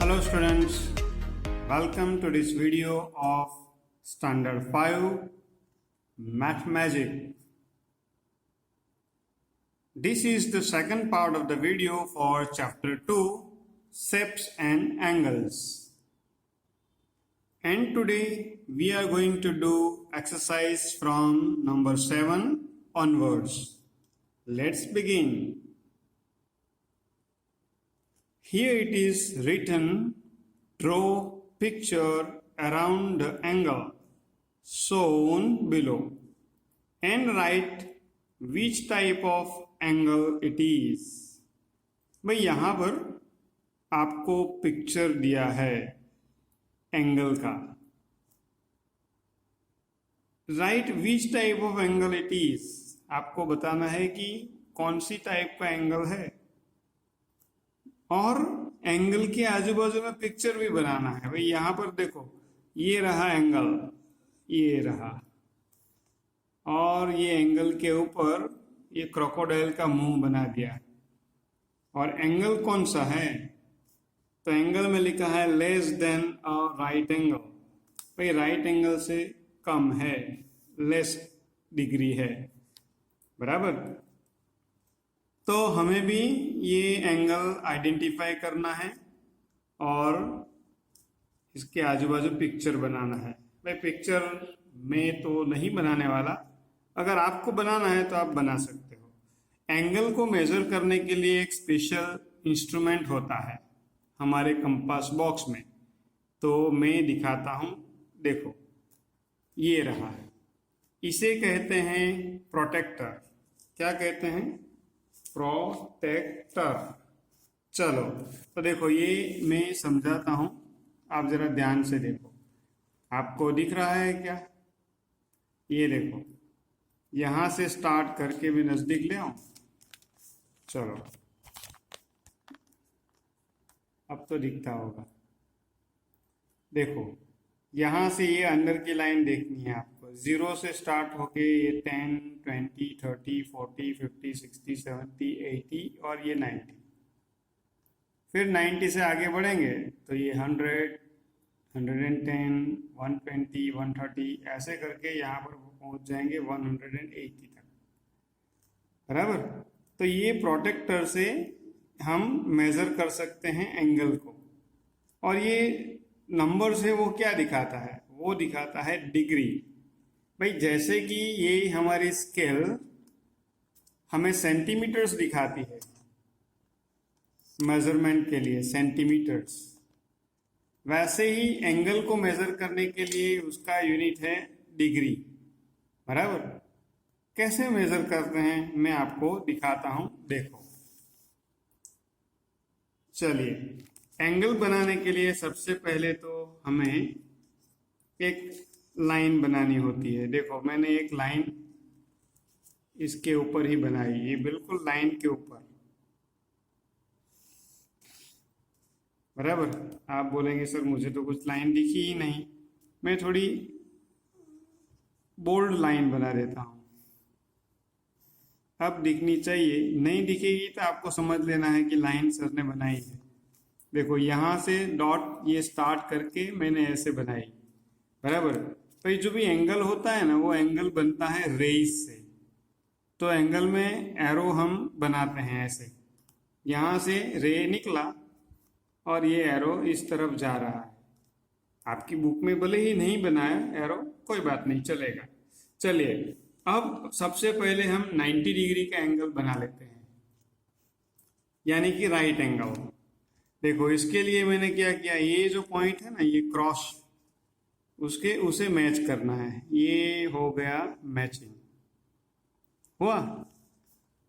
Hello students, welcome to this video of Standard 5 Math Magic. This is the second part of the video for chapter 2 Shapes and Angles. And today we are going to do exercise from number 7 onwards. Let's begin. Here it is written, draw picture around the angle shown below and write which type of angle it is. भाई यहाँ पर आपको picture दिया है angle का. Right which type of angle it is. आपको बताना है कि कौन सी टाइप का एंगल है और एंगल के आजू बाजू में पिक्चर भी बनाना है. भाई यहाँ पर देखो, ये रहा एंगल, ये रहा, और ये एंगल के ऊपर ये क्रोकोडाइल का मुंह बना दिया. और एंगल कौन सा है, तो एंगल में लिखा है less than a right angle. भाई राइट एंगल से कम है, लेस डिग्री है, बराबर. तो हमें भी ये एंगल आइडेंटिफाई करना है और इसके आजू बाजू पिक्चर बनाना है. भाई पिक्चर मैं तो नहीं बनाने वाला, अगर आपको बनाना है तो आप बना सकते हो. एंगल को मेजर करने के लिए एक स्पेशल इंस्ट्रूमेंट होता है हमारे कंपास बॉक्स में, तो मैं दिखाता हूँ. देखो ये रहा है, इसे कहते हैं प्रोटेक्टर. क्या कहते हैं? प्रोटेक्टर. चलो तो देखो, ये मैं समझाता हूं, आप जरा ध्यान से देखो. आपको दिख रहा है क्या? ये देखो, यहां से स्टार्ट करके मैं नजदीक ले आऊं. चलो अब तो दिखता होगा. देखो यहां से ये अंदर की लाइन देखनी है आपको. 0 से स्टार्ट होके ये 10, 20, 30, 40, 50, 60, 70, 80 और ये 90. फिर 90 से आगे बढ़ेंगे तो ये 100, 110, 120, 130 ऐसे करके यहाँ पर पहुँच जाएंगे 180 तक, बराबर. तो ये प्रोटेक्टर से हम मेज़र कर सकते हैं एंगल को. और ये नंबर से वो क्या दिखाता है? वो दिखाता है डिग्री. भाई जैसे कि ये हमारी स्केल हमें सेंटीमीटर्स दिखाती है मेजरमेंट के लिए, सेंटीमीटर्स, वैसे ही एंगल को मेजर करने के लिए उसका यूनिट है डिग्री, बराबर. कैसे मेजर करते हैं मैं आपको दिखाता हूं. देखो चलिए, एंगल बनाने के लिए सबसे पहले तो हमें एक लाइन बनानी होती है. देखो मैंने एक लाइन इसके ऊपर ही बनाई, ये बिल्कुल लाइन के ऊपर, बराबर. आप बोलेंगे सर मुझे तो कुछ लाइन दिखी ही नहीं. मैं थोड़ी बोल्ड लाइन बना देता हूँ. अब दिखनी चाहिए, नहीं दिखेगी तो आपको समझ लेना है कि लाइन सर ने बनाई है. देखो यहाँ से डॉट ये स्टार्ट करके मैंने ऐसे बनाई, बराबर. तो ये जो भी एंगल होता है ना, वो एंगल बनता है रेज से. तो एंगल में एरो हम बनाते हैं ऐसे, यहाँ से रे निकला और ये एरो इस तरफ जा रहा है. आपकी बुक में भले ही नहीं बनाया एरो, कोई बात नहीं, चलेगा. चलिए अब सबसे पहले हम 90 डिग्री का एंगल बना लेते हैं, यानी कि राइट एंगल. देखो इसके लिए मैंने क्या किया, ये जो पॉइंट है ना, ये क्रॉस, उसे मैच करना है. ये हो गया मैचिंग, हुआ.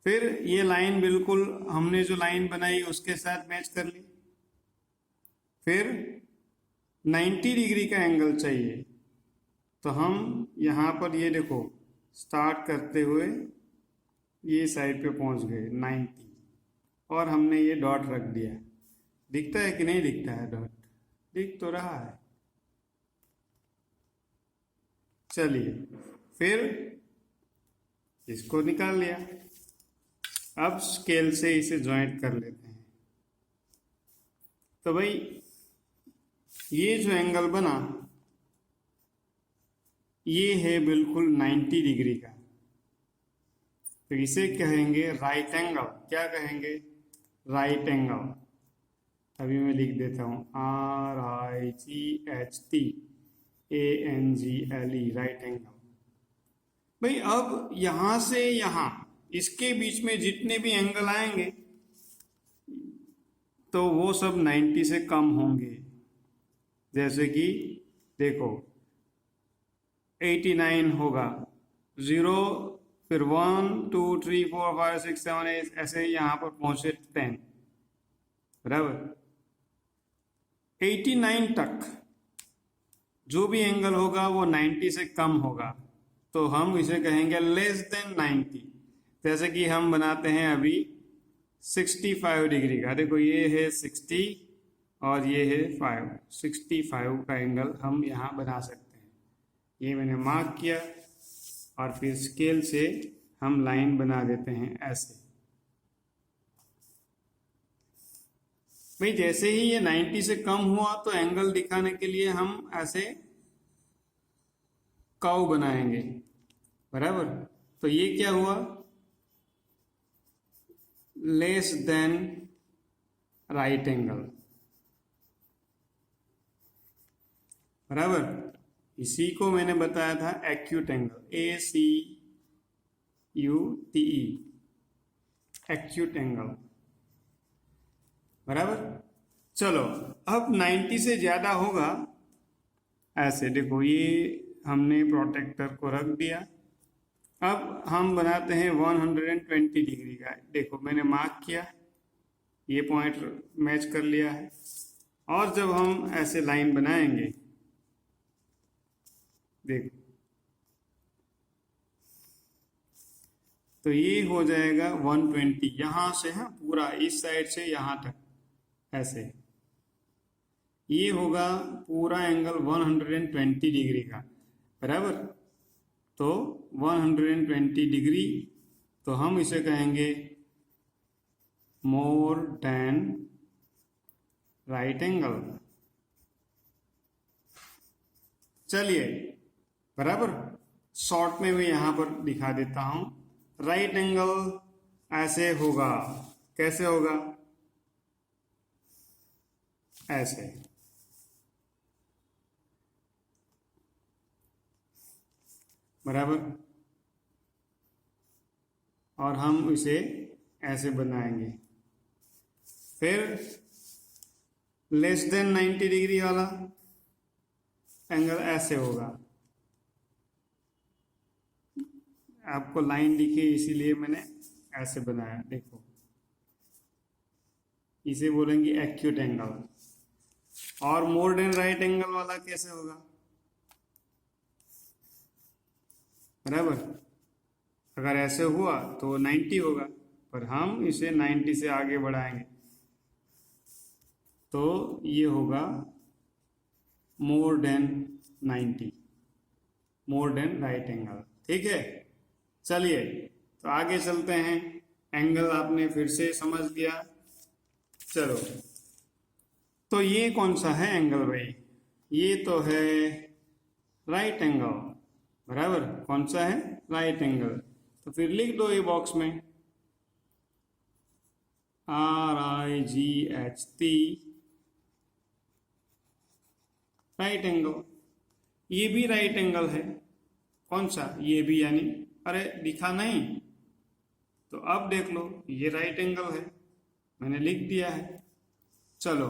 फिर ये लाइन बिल्कुल हमने जो लाइन बनाई उसके साथ मैच कर ली. फिर 90 डिग्री का एंगल चाहिए, तो हम यहाँ पर ये देखो स्टार्ट करते हुए ये साइड पे पहुँच गए 90, और हमने ये डॉट रख दिया. दिखता है कि नहीं दिखता है? डॉट दिख तो रहा है. चलिए फिर इसको निकाल लिया. अब स्केल से इसे ज्वाइंट कर लेते हैं. तो भाई ये जो एंगल बना ये है बिल्कुल 90 डिग्री का, तो इसे कहेंगे राइट एंगल। क्या कहेंगे? Right angle. अभी मैं लिख देता हूँ RIGHTANGLE, राइट एंगल। भाई अब यहां से यहां इसके बीच में जितने भी एंगल आएंगे तो वो सब 90 से कम होंगे। जैसे कि देखो 89 होगा, 0, फिर 1 2 3 4 5 6 7 8, ऐसे यहाँ पर पहुंचे 10, बराबर। 89 तक जो भी एंगल होगा वो 90 से कम होगा, तो हम इसे कहेंगे लेस देन 90। जैसे कि हम बनाते हैं अभी 65 डिग्री का, देखो ये है 60 और ये है 5, 65 का एंगल हम यहाँ बना सकते हैं। ये मैंने मार्क किया और फिर स्केल से हम लाइन बना देते हैं ऐसे। भाई जैसे ही ये 90 से कम हुआ तो एंगल दिखाने के लिए हम ऐसे कर्व बनाएंगे, बराबर। तो ये क्या हुआ? लेस देन राइट एंगल, बराबर। इसी को मैंने बताया था acute angle, ACUTE, acute angle, बराबर। चलो अब 90 से ज्यादा होगा ऐसे, देखो ये हमने प्रोटेक्टर को रख दिया। अब हम बनाते हैं 120 डिग्री का, देखो मैंने मार्क किया, ये पॉइंट मैच कर लिया है। और जब हम ऐसे लाइन बनाएंगे, देखो तो ये हो जाएगा 120, यहां से है पूरा इस साइड से यहां तक ऐसे, ये होगा पूरा एंगल 120 डिग्री का, बराबर। तो 120 डिग्री, तो हम इसे कहेंगे मोर देन राइट एंगल। चलिए, बराबर। शॉर्ट में मैं यहां पर दिखा देता हूं। राइट एंगल ऐसे होगा, कैसे होगा? ऐसे, बराबर। और हम इसे ऐसे बनाएंगे। फिर लेस देन 90 डिग्री वाला एंगल ऐसे होगा। आपको लाइन दिखे इसीलिए मैंने ऐसे बनाया, देखो इसे बोलेंगे एक्यूट एंगल। और मोर देन राइट एंगल वाला कैसे होगा? बराबर, अगर ऐसे हुआ तो 90 होगा, पर हम इसे 90 से आगे बढ़ाएंगे तो ये होगा मोर than 90, more than right angle. ठीक है, चलिए तो आगे चलते हैं। एंगल आपने फिर से समझ लिया। चलो, तो ये कौन सा है एंगल भाई? ये तो है राइट एंगल, बराबर। कौन सा है? Right angle. तो फिर लिख दो ये बॉक्स में RIGHT, राइट एंगल। ये भी राइट एंगल है। कौन सा? ये भी, यानी अरे दिखा नहीं तो अब देख लो, ये राइट एंगल है, मैंने लिख दिया है। चलो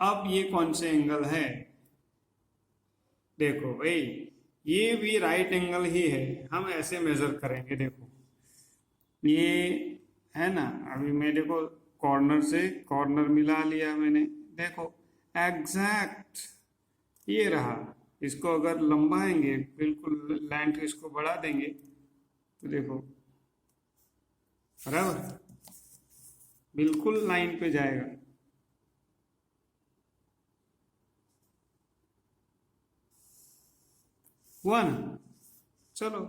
अब ये कौन से एंगल है? देखो भाई, ये भी राइट एंगल ही है। हम ऐसे मेजर करेंगे, देखो ये है ना, अभी मैं देखो कॉर्नर से कॉर्नर मिला लिया मैंने, देखो एग्जैक्ट ये रहा। इसको अगर लंबाएंगे, बिल्कुल लेंथ इसको बढ़ा देंगे तो देखो, बराबर बिल्कुल लाइन पे जाएगा। हुआ ना? चलो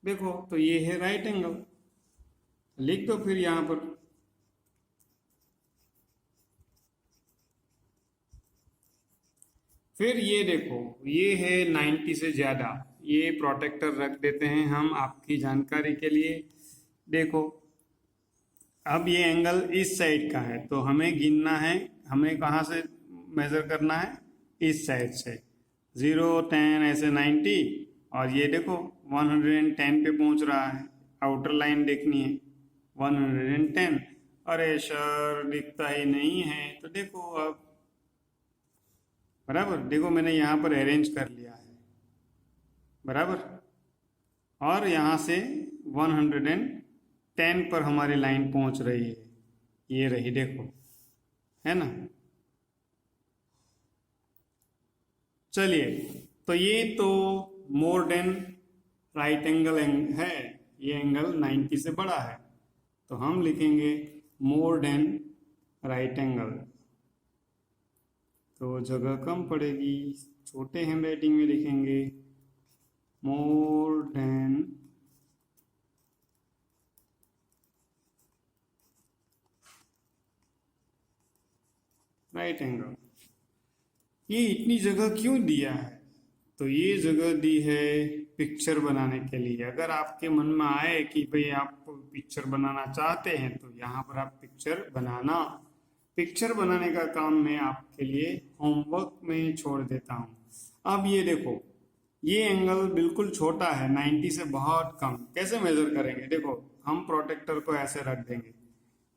देखो, तो ये है राइट एंगल। लिख दो फिर यहां पर फिर ये देखो, ये है 90 से ज़्यादा, ये प्रोटेक्टर रख देते हैं हम आपकी जानकारी के लिए। देखो, अब ये एंगल इस साइड का है तो हमें गिनना है, हमें कहाँ से मेज़र करना है, इस साइड से। 0 10 ऐसे 90, और ये देखो 110 पे पहुंच रहा है, आउटर लाइन देखनी है 110। अरे सर दिखता ही नहीं है, तो देखो अब, बराबर, देखो मैंने यहाँ पर अरेंज कर लिया है, बराबर, और यहाँ से 110 पर हमारी लाइन पहुंच रही है, ये रही, देखो, है ना। चलिए, तो ये तो मोर देन राइट एंगल है, ये एंगल 90 से बड़ा है, तो हम लिखेंगे मोर देन राइट एंगल। तो जगह कम पड़ेगी, छोटे हैंड राइटिंग में लिखेंगे मोर देन राइट एंगल। ये इतनी जगह क्यों दिया है? तो ये जगह दी है पिक्चर बनाने के लिए। अगर आपके मन में आए कि भाई आप पिक्चर बनाना चाहते हैं तो यहाँ पर आप पिक्चर बनाने का काम मैं आपके लिए होमवर्क में छोड़ देता हूँ। अब ये देखो, ये एंगल बिल्कुल छोटा है, 90 से बहुत कम। कैसे मेजर करेंगे? देखो, हम प्रोटेक्टर को ऐसे रख देंगे,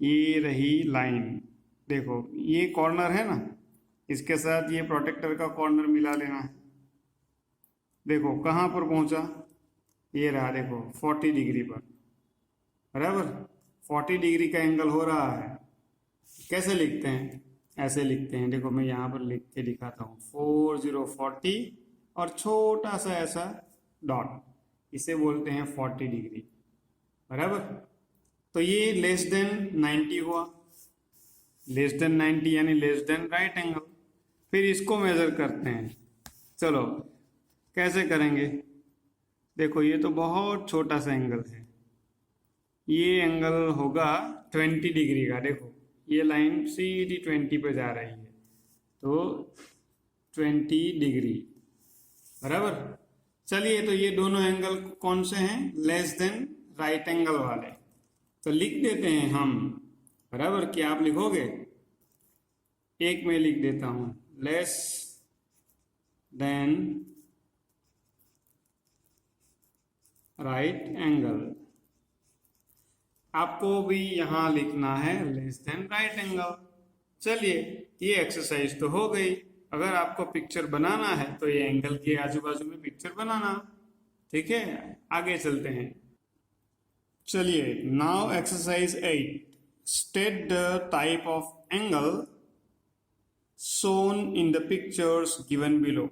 ये रही लाइन, देखो ये कॉर्नर है ना, इसके साथ ये प्रोटेक्टर का कॉर्नर मिला लेना है। देखो कहाँ पर पहुंचा, ये रहा, देखो 40 डिग्री पर, बराबर, 40 डिग्री का एंगल हो रहा है। कैसे लिखते हैं? ऐसे लिखते हैं, देखो मैं यहाँ पर लिख के दिखाता हूँ, 40 और छोटा सा ऐसा डॉट, इसे बोलते हैं 40 डिग्री, बराबर। तो ये लेस देन 90 हुआ, लेस देन 90 यानी लेस देन राइट एंगल। फिर इसको मेजर करते हैं, चलो कैसे करेंगे? देखो ये तो बहुत छोटा सा एंगल है, ये एंगल होगा 20 डिग्री का। देखो ये लाइन सीधी 20 पे जा रही है, तो 20 डिग्री, बराबर। चलिए, तो ये दोनों एंगल कौन से हैं? लेस देन राइट एंगल वाले। तो लिख देते हैं हम, बराबर, कि आप लिखोगे? एक में लिख देता हूं, लेस देन राइट एंगल। आपको भी यहां लिखना है लेस देन राइट एंगल। चलिए, ये एक्सरसाइज तो हो गई। अगर आपको पिक्चर बनाना है तो ये एंगल के आजू बाजू में पिक्चर बनाना, ठीक है। आगे चलते हैं। चलिए, now exercise 8, state the type of angle shown in the pictures given below.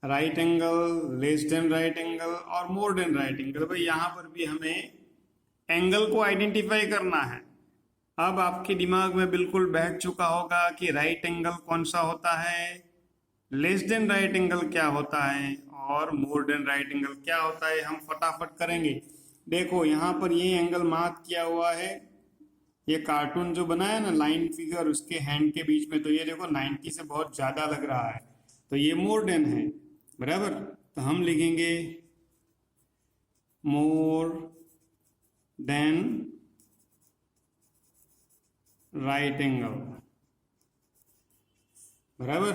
Right angle, less than right angle और मोर देन राइट एंगल। भाई यहाँ पर भी हमें एंगल को आइडेंटिफाई करना है। अब आपके दिमाग में बिल्कुल बैठ चुका होगा कि राइट एंगल कौन सा होता है, लेस देन राइट एंगल क्या होता है, और मोर देन राइट एंगल क्या होता है। हम फटाफट करेंगे। देखो यहाँ पर ये एंगल मार्क किया हुआ है, ये कार्टून जो बनाया ना, लाइन फिगर, उसके हैंड के बीच में, तो ये देखो 90 से बहुत ज्यादा लग रहा है, तो ये मोर देन है, बराबर। तो हम लिखेंगे मोर देन राइट एंगल, बराबर।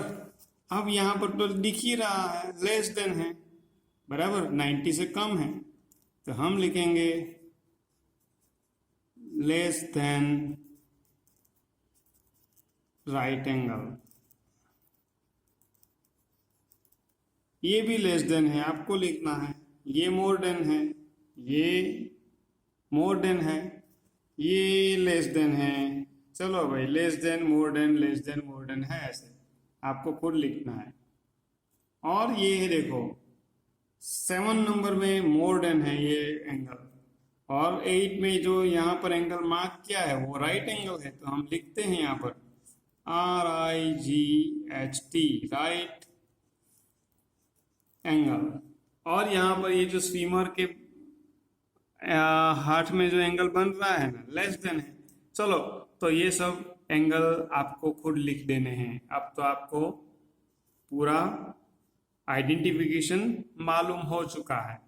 अब यहां पर तो दिख ही रहा है लेस देन है, बराबर, 90 से कम है, तो हम लिखेंगे लेस देन राइट एंगल। ये भी लेस देन है, आपको लिखना है। ये मोर देन है, ये मोर देन है, ये लेस देन है। चलो भाई, less than, more than, less than, more than है, ऐसे आपको खुद लिखना है। और ये है, देखो 7 नंबर में मोर देन है ये एंगल, और 8 में जो यहाँ पर एंगल मार्क किया है वो राइट एंगल है, तो हम लिखते हैं यहाँ पर RIGHT, राइट एंगल। और यहाँ पर ये जो स्वीमर के हाथ में जो एंगल बन रहा है ना, लेस देन है। चलो, तो ये सब एंगल आपको खुद लिख देने हैं। अब तो आपको पूरा आइडेंटिफिकेशन मालूम हो चुका है।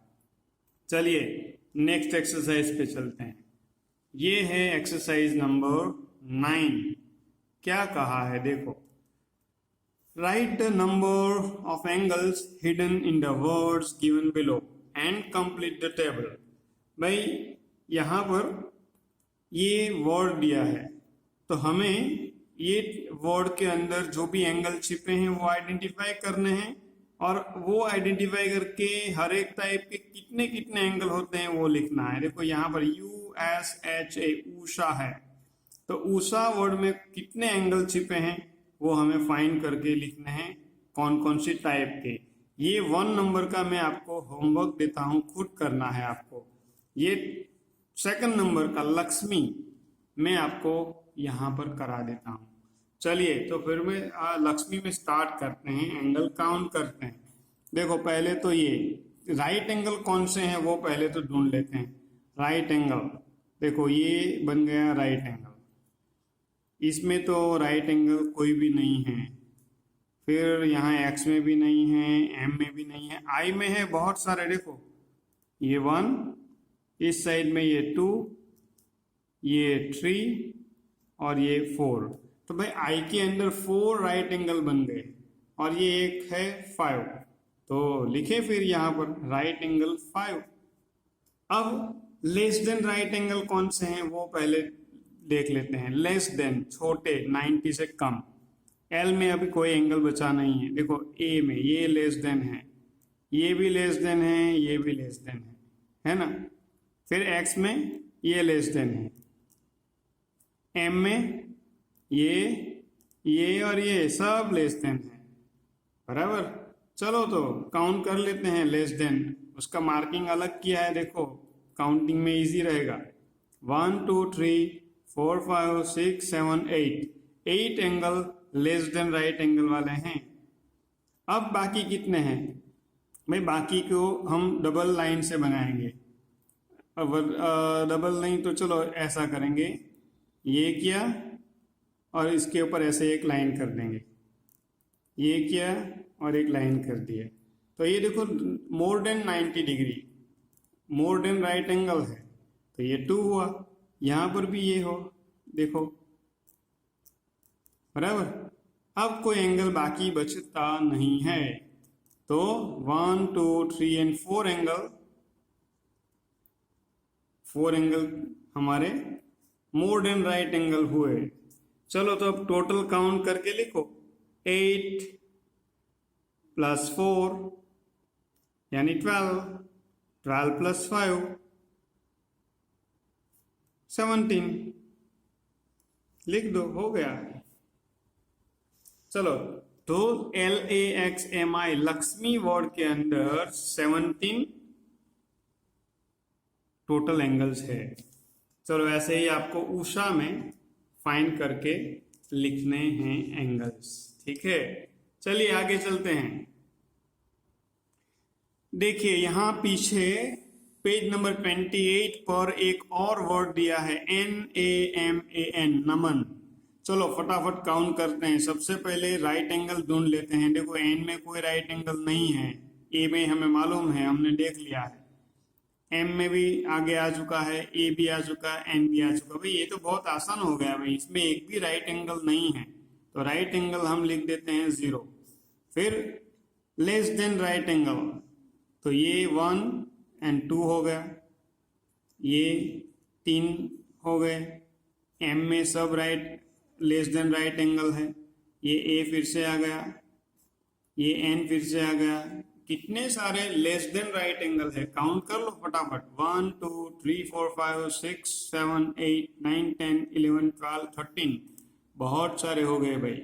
चलिए नेक्स्ट एक्सरसाइज पे चलते हैं। ये है एक्सरसाइज नंबर 9। क्या कहा है देखो, right the number of angles hidden in the words given below and complete the table. भाई यहाँ पर ये वर्ड दिया है तो हमें ये वर्ड के अंदर जो भी एंगल छिपे हैं वो आइडेंटिफाई करने हैं, और वो आइडेंटिफाई करके हर एक टाइप के कितने कितने एंगल होते हैं वो लिखना है। देखो यहाँ पर USHA ऊषा है, तो ऊषा वर्ड में कितने एंगल छिपे हैं वो हमें फाइंड करके लिखने हैं, कौन कौन सी टाइप के। ये 1 नंबर का मैं आपको होमवर्क देता हूँ, खुद करना है आपको। ये 2nd नंबर का लक्ष्मी मैं आपको यहाँ पर करा देता हूँ। चलिए तो फिर मैं लक्ष्मी में स्टार्ट करते हैं, एंगल काउंट करते हैं। देखो पहले तो ये राइट एंगल कौन से हैं वो पहले तो ढूंढ लेते हैं। राइट एंगल देखो ये बन गया राइट एंगल, इसमें तो राइट एंगल कोई भी नहीं है, फिर यहाँ एक्स में भी नहीं है, एम में भी नहीं है, आई में है बहुत सारे। देखो ये 1, इस साइड में ये 2, ये 3 और ये 4। तो भाई आई के अंदर 4 राइट एंगल बन गए और ये एक है 5, तो लिखे फिर यहाँ पर राइट एंगल 5। अब लेस देन राइट एंगल कौन से हैं वो पहले देख लेते हैं। लेस देन छोटे 90 से कम। एल में अभी कोई एंगल बचा नहीं है। देखो ए में ये लेस देन है, ये भी लेस देन है, ये भी लेस देन है ना। फिर एक्स में ये लेस देन है, एम में ये और ये सब लेस देन है, बराबर। चलो तो काउंट कर लेते हैं लेस देन, उसका मार्किंग अलग किया है, देखो काउंटिंग में इजी रहेगा। 1 2 3 4 5 6 7 8 angle less than right angle वाले हैं। अब बाकी कितने हैं भाई, बाकी को हम डबल लाइन से बनाएंगे। अब डबल नहीं तो चलो ऐसा करेंगे, ये किया और इसके ऊपर ऐसे एक लाइन कर देंगे, ये किया और एक लाइन कर दिया। तो ये देखो मोर देन 90 डिग्री, मोर देन राइट एंगल है, तो ये 2 हुआ। यहाँ पर भी ये हो, देखो बराबर। अब कोई एंगल बाकी बचता नहीं है, तो 1 2 3 एंड 4 एंगल हमारे मोर देन राइट एंगल हुए। चलो तो अब टोटल काउंट करके लिखो, 8 + 4 यानी 12, 12 + 5 17, लिख दो, हो गया। चलो तो LAXMI लक्ष्मी वर्ड के अंदर 17 टोटल एंगल्स है। चलो ऐसे ही आपको उषा में फाइंड करके लिखने हैं एंगल्स, ठीक है। चलिए आगे चलते हैं। देखिए यहाँ पीछे पेज नंबर 28 पर एक और वर्ड दिया है NAMAN, नमन। चलो फटाफट काउंट करते हैं। सबसे पहले राइट एंगल ढूंढ लेते हैं। देखो एन में कोई राइट एंगल नहीं है, ए में हमें मालूम है, हमने देख लिया है, एम में भी आगे आ चुका है, ए भी आ चुका है, एन भी आ चुका है। भाई ये तो बहुत आसान हो गया भाई, इसमें एक भी राइट एंगल नहीं है, तो राइट एंगल हम लिख देते हैं 0। फिर लेस देन राइट एंगल, तो ये 1 और 2 हो गया, ये 3 हो गए। एम में सब right less than right angle है, ये ए फिर से आ गया, ये एन फिर से आ गया। कितने सारे लेस देन राइट एंगल है, काउंट कर लो फटाफट। 1 2 3 4 5 6 7 8 9 10 11 12 13, बहुत सारे हो गए भाई।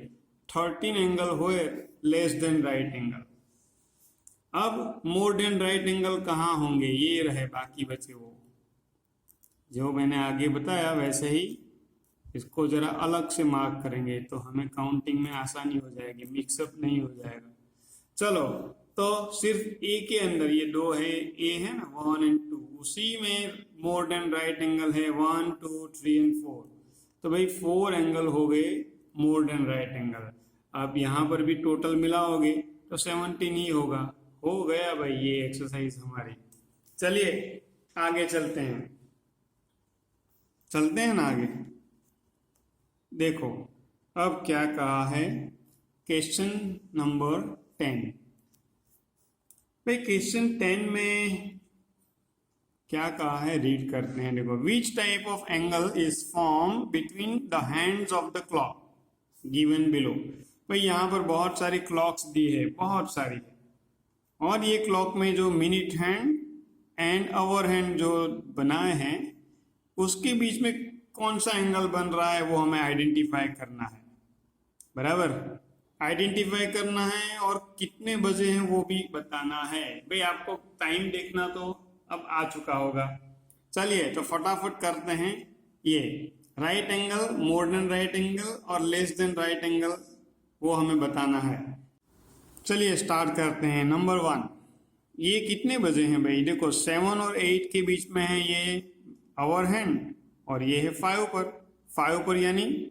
13 एंगल हुए लेस देन राइट एंगल। अब मोर देन राइट एंगल कहाँ होंगे, ये रहे बाकी बचे वो, जो मैंने आगे बताया वैसे ही इसको जरा अलग से मार्क करेंगे तो हमें काउंटिंग में आसानी हो जाएगी, मिक्सअप नहीं हो जाएगा। चलो तो सिर्फ ए के अंदर ये 2 है, ए है ना 1 और 2, उसी में मोर देन राइट एंगल है 1 2 3 और 4, तो भाई 4 एंगल हो गए मोर देन राइट एंगल। अब यहाँ पर भी टोटल मिलाओगे तो 17 ही होगा। हो गया भाई ये एक्सरसाइज हमारी। चलिए आगे चलते हैं ना आगे। देखो अब क्या कहा है, क्वेश्चन नंबर 10। भाई क्वेश्चन 10 में क्या कहा है, रीड करते हैं। देखो, which type of angle is form between the hands of the clock given below. भाई यहाँ पर बहुत सारी क्लॉक्स दी है, बहुत सारी, और ये क्लॉक में जो minute hand and hour hand जो बनाए हैं उसके बीच में कौन सा एंगल बन रहा है वो हमें आइडेंटिफाई करना है। बराबर, आइडेंटिफाई करना है और कितने बजे हैं वो भी बताना है। भाई आपको टाइम देखना तो अब आ चुका होगा। चलिए तो फटाफट करते हैं। ये right angle, more than right angle और लेस देन राइट एंगल वो हमें बताना है। चलिए स्टार्ट करते हैं। नंबर 1, ये कितने बजे हैं भाई। देखो 7 और 8 के बीच में है ये आवर हैंड, और ये है 5 पर यानी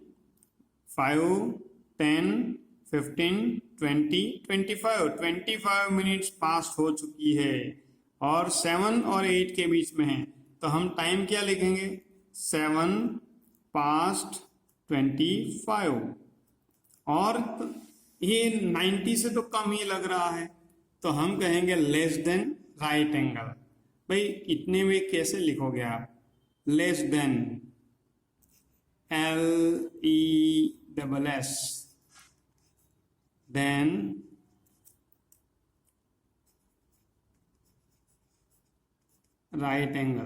5, 10, 15, 20, 25 मिनट्स पास हो चुकी है, और 7 और 8 के बीच में है तो हम टाइम क्या लिखेंगे, 7 पास्ट 25। और ये 90 से तो कम ही लग रहा है तो हम कहेंगे लेस देन राइट एंगल। भाई इतने में कैसे लिखोगे आप, less than LESS than right angle.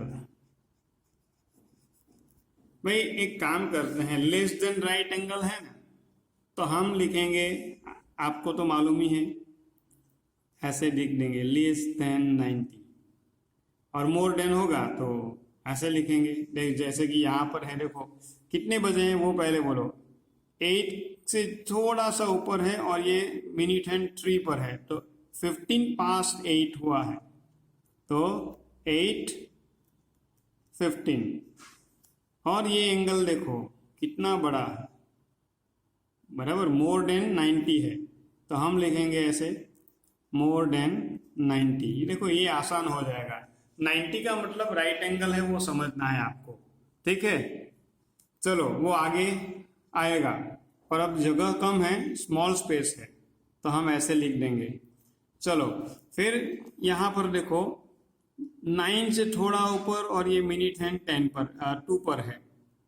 भाई एक काम करते हैं, लेस देन राइट एंगल है ना तो हम लिखेंगे, आपको तो मालूम ही है, ऐसे लिख देंगे लेस देन 90, और मोर देन होगा तो ऐसे लिखेंगे। देख जैसे कि यहाँ पर है, देखो कितने बजे हैं वो पहले बोलो। 8 से थोड़ा सा ऊपर है और ये मिनट हैंड 3 पर है तो 15 पास्ट 8 हुआ है, तो 8:15। और ये एंगल देखो कितना बड़ा है, बराबर, मोर देन 90 है तो हम लिखेंगे ऐसे मोर देन 90। देखो ये आसान हो जाएगा, 90 का मतलब राइट एंगल है वो समझना है आपको, ठीक है। चलो वो आगे आएगा, और अब जगह कम है, स्मॉल स्पेस है तो हम ऐसे लिख देंगे। चलो फिर यहाँ पर देखो 9 से थोड़ा ऊपर और ये मिनट हैंड 2 पर है,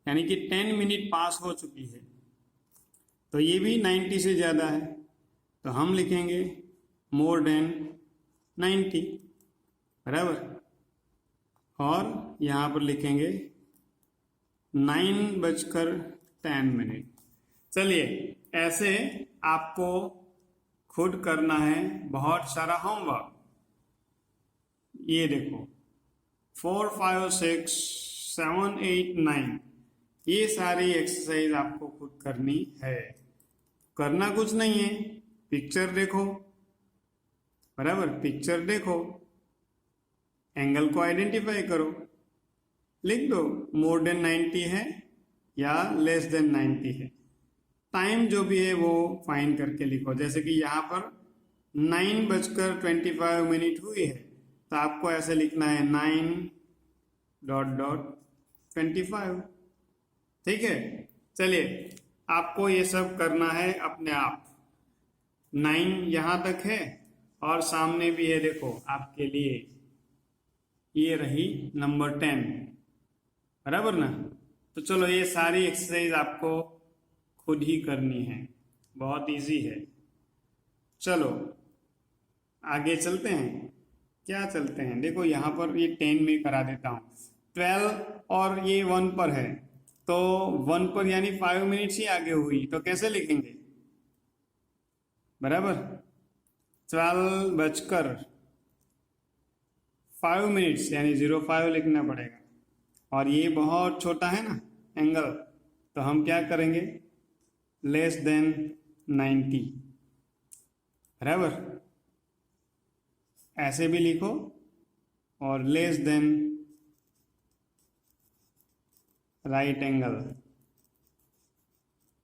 यानी कि 10 मिनट पास हो चुकी है तो ये भी 90 से ज़्यादा है तो हम लिखेंगे मोर देन 90, बराबर। और यहाँ पर लिखेंगे 9:10। चलिए ऐसे आपको खुद करना है बहुत सारा होमवर्क। ये देखो 4, 5, 6, 7, 8, 9 ये सारी एक्सरसाइज आपको खुद करनी है। करना कुछ नहीं है, पिक्चर देखो, बराबर, पिक्चर देखो, एंगल को आइडेंटिफाई करो, लिख दो मोर देन 90 है या लेस देन 90 है, टाइम जो भी है वो फाइंड करके लिखो। जैसे कि यहाँ पर 9:25 हुई है तो आपको ऐसे लिखना है 9:25, ठीक है। चलिए आपको ये सब करना है अपने आप। 9 यहाँ तक है और सामने भी है, देखो आपके लिए ये रही नंबर 10, बराबर ना। तो चलो ये सारी एक्सरसाइज आपको खुद ही करनी है, बहुत इजी है। चलो आगे चलते हैं। क्या चलते हैं, देखो यहाँ पर ये 10 में करा देता हूँ। 12 और ये 1 पर है तो 1 पर यानी 5 मिनट्स ही आगे हुई तो कैसे लिखेंगे, बराबर। 12:05 यानी 05 लिखना पड़ेगा। और ये बहुत छोटा है ना एंगल तो हम क्या करेंगे, लेस देन 90, बराबर, ऐसे भी लिखो, और लेस देन राइट एंगल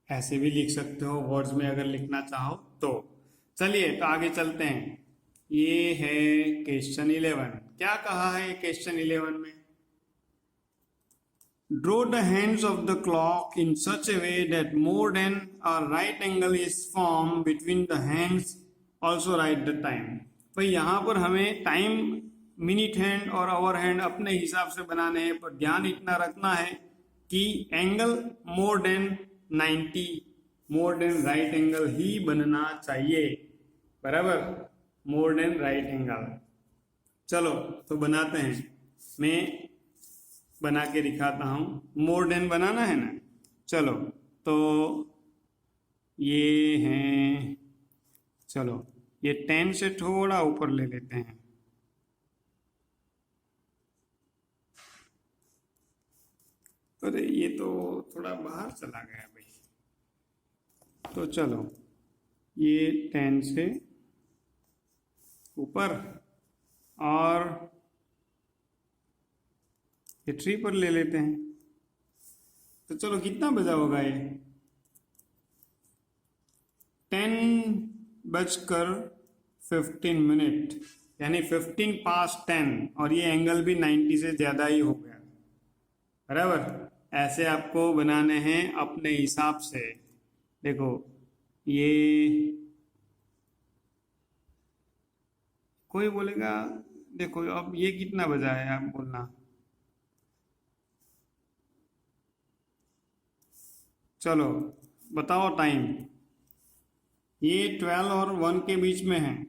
ऐसे भी लिख सकते हो वर्ड्स में अगर लिखना चाहो तो। चलिए तो आगे चलते हैं। ये है क्वेश्चन 11। क्या कहा है क्वेश्चन 11 में? Draw the hands of the clock in such a way that more than a right angle is formed between the hands. Also write the time. भाई यहाँ पर हमें टाइम मिनट हैंड और आवर हैंड अपने हिसाब से बनाने हैं, पर ध्यान इतना रखना है कि angle more than 90, more than right angle ही बनना चाहिए, बराबर, मोर देन राइट एंगल। चलो तो बनाते हैं, मैं बना के दिखाता हूँ। मोर देन बनाना है ना, चलो तो ये है, चलो ये 10 से थोड़ा ऊपर ले लेते हैं। अरे ये तो थोड़ा बाहर चला गया भाई। तो चलो ये 10 से ऊपर और ये 3 पर ले लेते हैं। तो चलो कितना बजा होगा ये? 10:15, यानी 15 past 10, और ये एंगल भी 90 से ज़्यादा ही हो गया, बराबर। ऐसे आपको बनाने हैं अपने हिसाब से। देखो ये कोई बोलेगा, देखो अब ये कितना बजा है, आप बोलना। चलो बताओ टाइम। ये 12 और 1 के बीच में है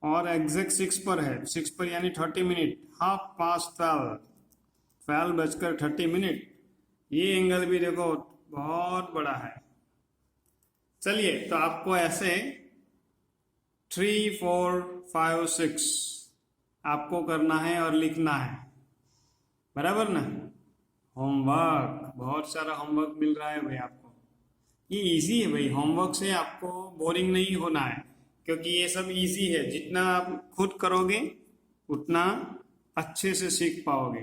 और एग्जैक्ट 6 पर है। 6 पर यानी 30 मिनट, 12:30, 12:30। ये एंगल भी देखो बहुत बड़ा है। चलिए तो आपको ऐसे 3, 4, 5, 6 आपको करना है और लिखना है, बराबर ना। होमवर्क, बहुत सारा होमवर्क मिल रहा है भाई आपको। ये इजी है भाई, होमवर्क से आपको बोरिंग नहीं होना है, क्योंकि ये सब इजी है। जितना आप खुद करोगे उतना अच्छे से सीख पाओगे,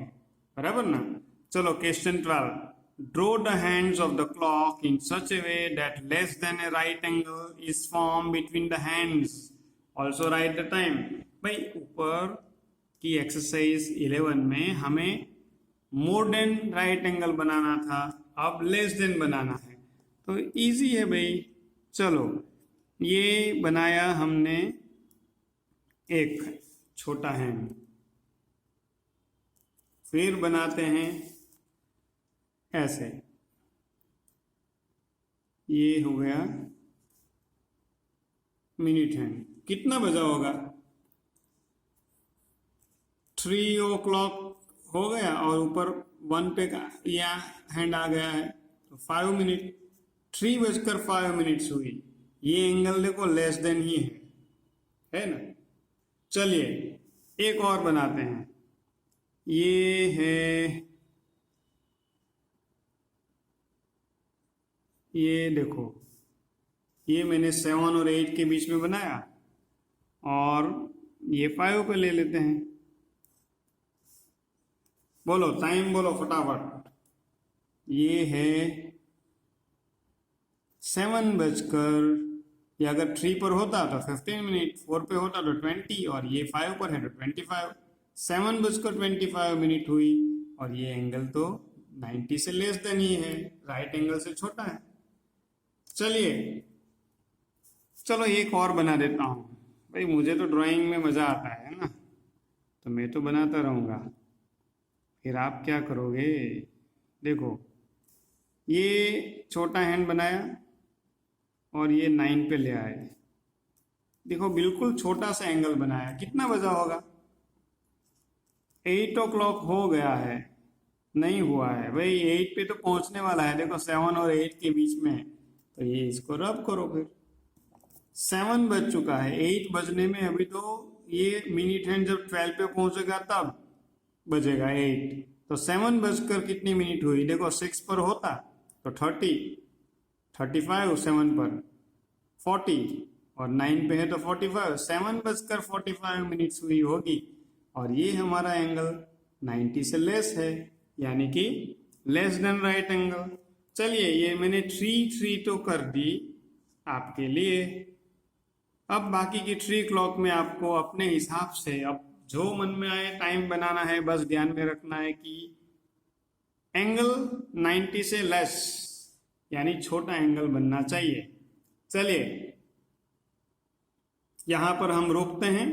बराबर ना। चलो question 12। Draw the hands of the clock in such A way that less than A right angle is form between the hands. Also right the time. भाई ऊपर की एक्सरसाइज 11 में हमें मोर देन राइट एंगल बनाना था, अब लेस देन बनाना है, तो easy है भाई। चलो ये बनाया हमने एक छोटा हैंड, फिर बनाते हैं ऐसे, ये हो गया मिनट हैंड। कितना बजा होगा? 3 o'clock हो गया और ऊपर 1 पे या हैंड आ गया है, तो 5 मिनट, 3:05 हुई। ये एंगल देखो लेस देन ही है ना। चलिए एक और बनाते हैं। ये है, ये देखो, ये मैंने 7 और 8 के बीच में बनाया और ये 5 पे ले लेते हैं। बोलो टाइम, बोलो फटाफट। ये है 7 या अगर 3 पर होता तो 15 मिनट, 4 पे होता तो 20, और ये 5 पर है तो 25। 7:25 हुई और ये एंगल तो 90 से लेस देन ही है, राइट एंगल से छोटा है। चलिए चलो एक और बना देता हूँ भाई, मुझे तो ड्राइंग में मज़ा आता है ना, तो मैं तो बनाता रहूँगा, फिर आप क्या करोगे। देखो ये छोटा हैंड बनाया और ये 9 पे ले आए। देखो बिल्कुल छोटा सा एंगल बनाया, कितना बजा होगा? 8 o'clock हो गया है, नहीं हुआ है भाई, 8 पे तो पहुंचने वाला है। देखो 7 और 8 के बीच में, तो ये इसको रब करो फिर। 7 बज चुका है, 8 बजने में अभी तो ये मिनट हैंड जब 12 पे पहुंचेगा तब बजेगा 8। तो 7 बजकर कितनी मिनट हुई? देखो 6 पर होता तो 30, 35, 7 पर 40 और 9 पे है तो 45। 7:45 हुई होगी और ये हमारा एंगल 90 से लेस है, यानी कि लेस देन राइट एंगल। चलिए, ये मैंने थ्री तो कर दी आपके लिए। अब बाकी की 3 क्लॉक में आपको अपने हिसाब से अब जो मन में आए टाइम बनाना है। बस ध्यान में रखना है कि एंगल 90 से लेस, यानी छोटा एंगल बनना चाहिए। चलिए, यहां पर हम रोकते हैं।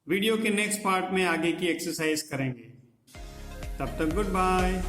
वीडियो के नेक्स्ट पार्ट में आगे की एक्सरसाइज करेंगे। तब तक गुड बाय।